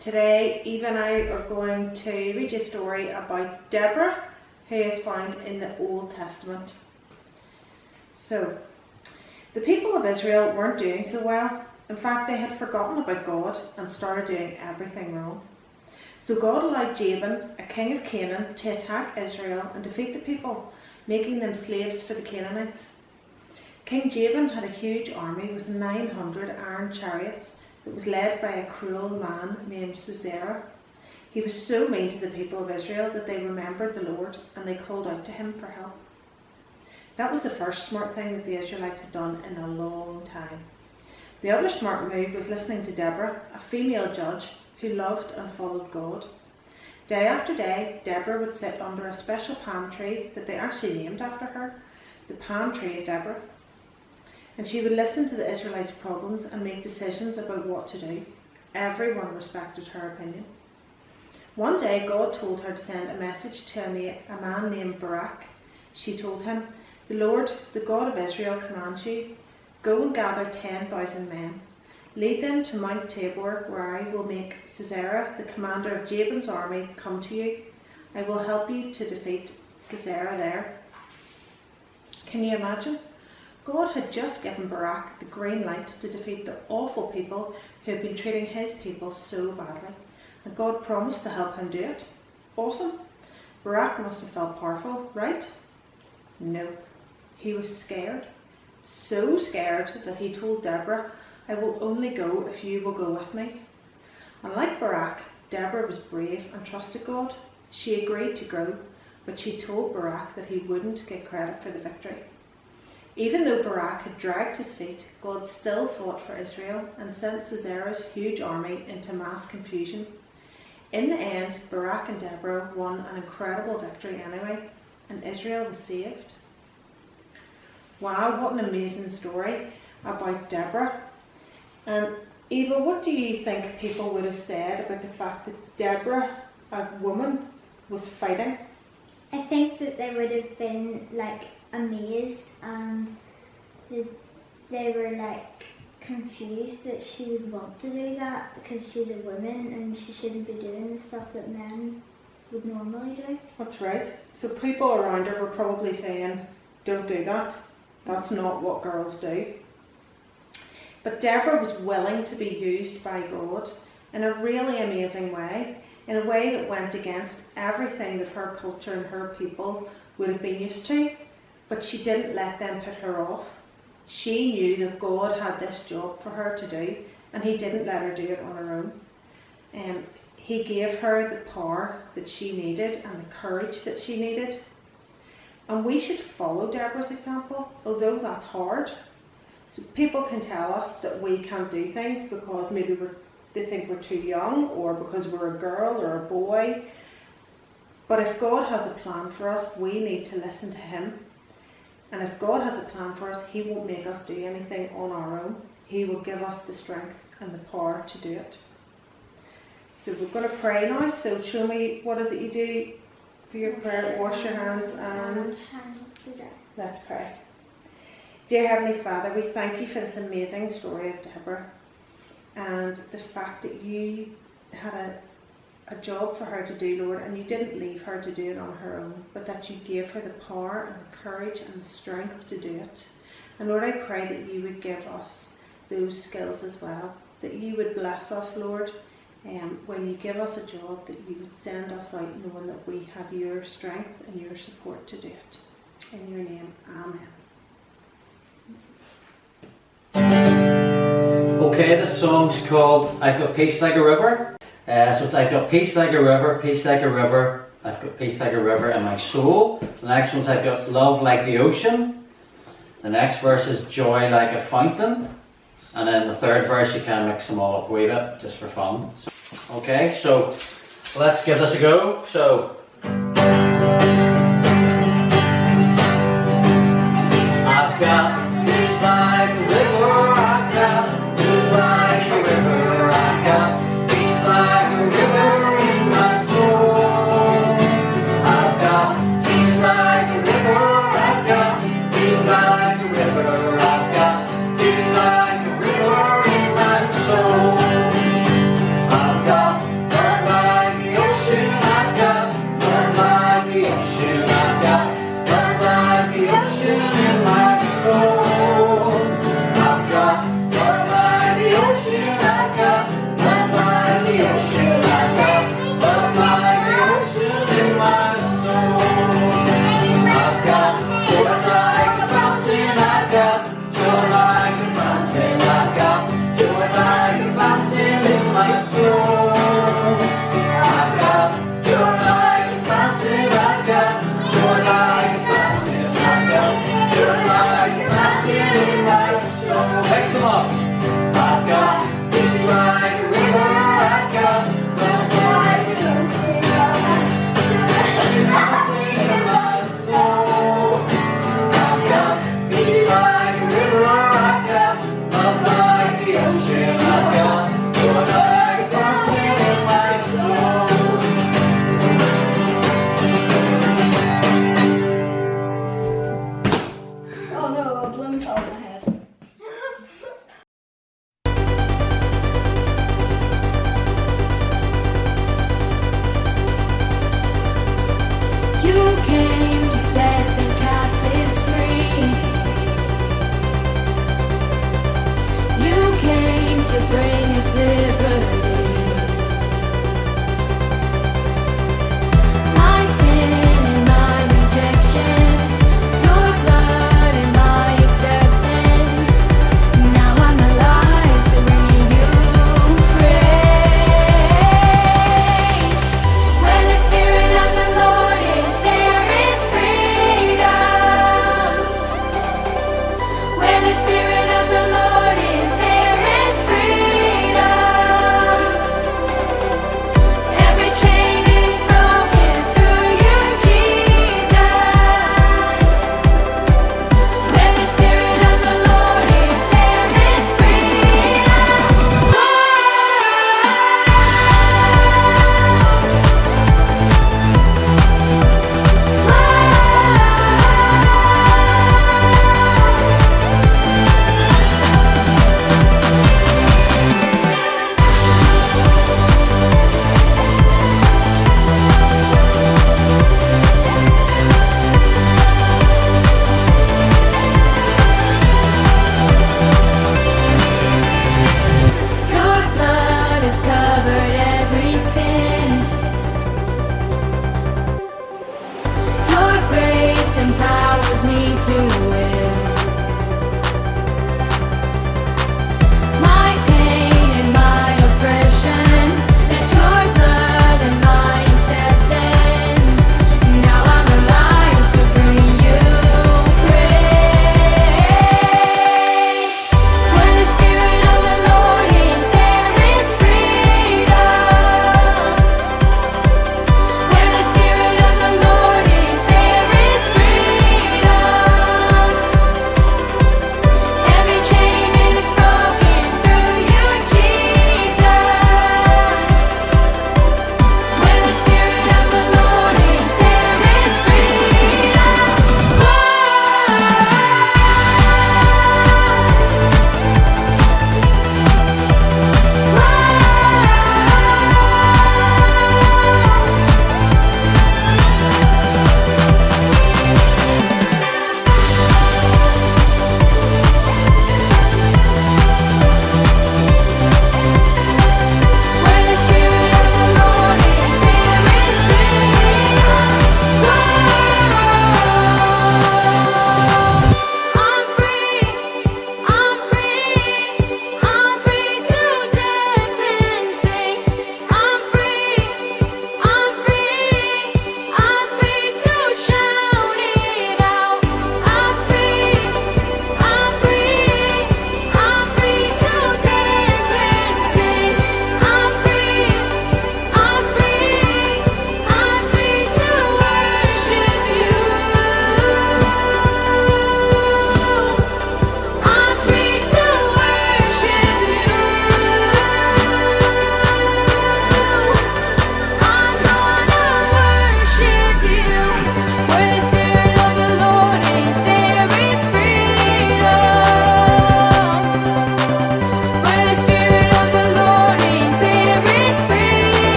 Today Eva and I are going to read you a story about Deborah, who is found in the Old Testament. So, the people of Israel weren't doing so well. In fact, they had forgotten about God and started doing everything wrong. So God allowed Jabin, a king of Canaan, to attack Israel and defeat the people, making them slaves for the Canaanites. King Jabin had a huge army with 900 iron chariots that was led by a cruel man named Sisera. He was so mean to the people of Israel that they remembered the Lord and they called out to him for help. That was the first smart thing that the Israelites had done in a long time. The other smart move was listening to Deborah, a female judge who loved and followed God. Day after day, Deborah would sit under a special palm tree that they actually named after her, the palm tree of Deborah. And she would listen to the Israelites' problems and make decisions about what to do. Everyone respected her opinion. One day, God told her to send a message to a man named Barak. She told him, "The Lord, the God of Israel, commands you, go and gather 10,000 men. Lead them to Mount Tabor, where I will make Sisera, the commander of Jabin's army, come to you. I will help you to defeat Sisera there." Can you imagine? God had just given Barak the green light to defeat the awful people who had been treating his people so badly. And God promised to help him do it. Awesome. Barak must have felt powerful, right? No. He was scared. So scared that he told Deborah, "I will only go if you will go with me." Unlike Barak, Deborah was brave and trusted God. She agreed to go, but she told Barak that he wouldn't get credit for the victory. Even though Barak had dragged his feet, God still fought for Israel and sent Sisera's huge army into mass confusion. In the end, Barak and Deborah won an incredible victory anyway, and Israel was saved. Wow, what an amazing story about Deborah. Eva, what do you think people would have said about the fact that Deborah, a woman, was fighting? I think that they would have been amazed, and they were confused that she would want to do that because she's a woman and she shouldn't be doing the stuff that men would normally do. That's right. So people around her were probably saying, "Don't do that. That's not what girls do." But Deborah was willing to be used by God in a really amazing way, in a way that went against everything that her culture and her people would have been used to. But she didn't let them put her off. She knew that God had this job for her to do, and he didn't let her do it on her own. He gave her the power that she needed and the courage that she needed. And we should follow Deborah's example, although that's hard. So people can tell us that we can't do things because maybe they think we're too young, or because we're a girl or a boy. But if God has a plan for us, we need to listen to him. And if God has a plan for us, he won't make us do anything on our own. He will give us the strength and the power to do it. So we're going to pray now. So show me, what is it you do for your prayer? Wash your hands and let's pray. Dear Heavenly Father, we thank you for this amazing story of Deborah and the fact that you had a job for her to do, Lord, and you didn't leave her to do it on her own, but that you gave her the power and the courage and the strength to do it. And Lord, I pray that you would give us those skills as well, that you would bless us, Lord, when you give us a job, that you would send us out knowing that we have your strength and your support to do it. In your name, amen. Okay, this song's called "I've Got Peace Like a River." So it's "I've got peace like a river, peace like a river, I've got peace like a river in my soul." The next one's "I've got love like the ocean." The next verse is "joy like a fountain." And then the third verse, you can mix them all up a wee bit, just for fun. Okay, so let's give this a go. So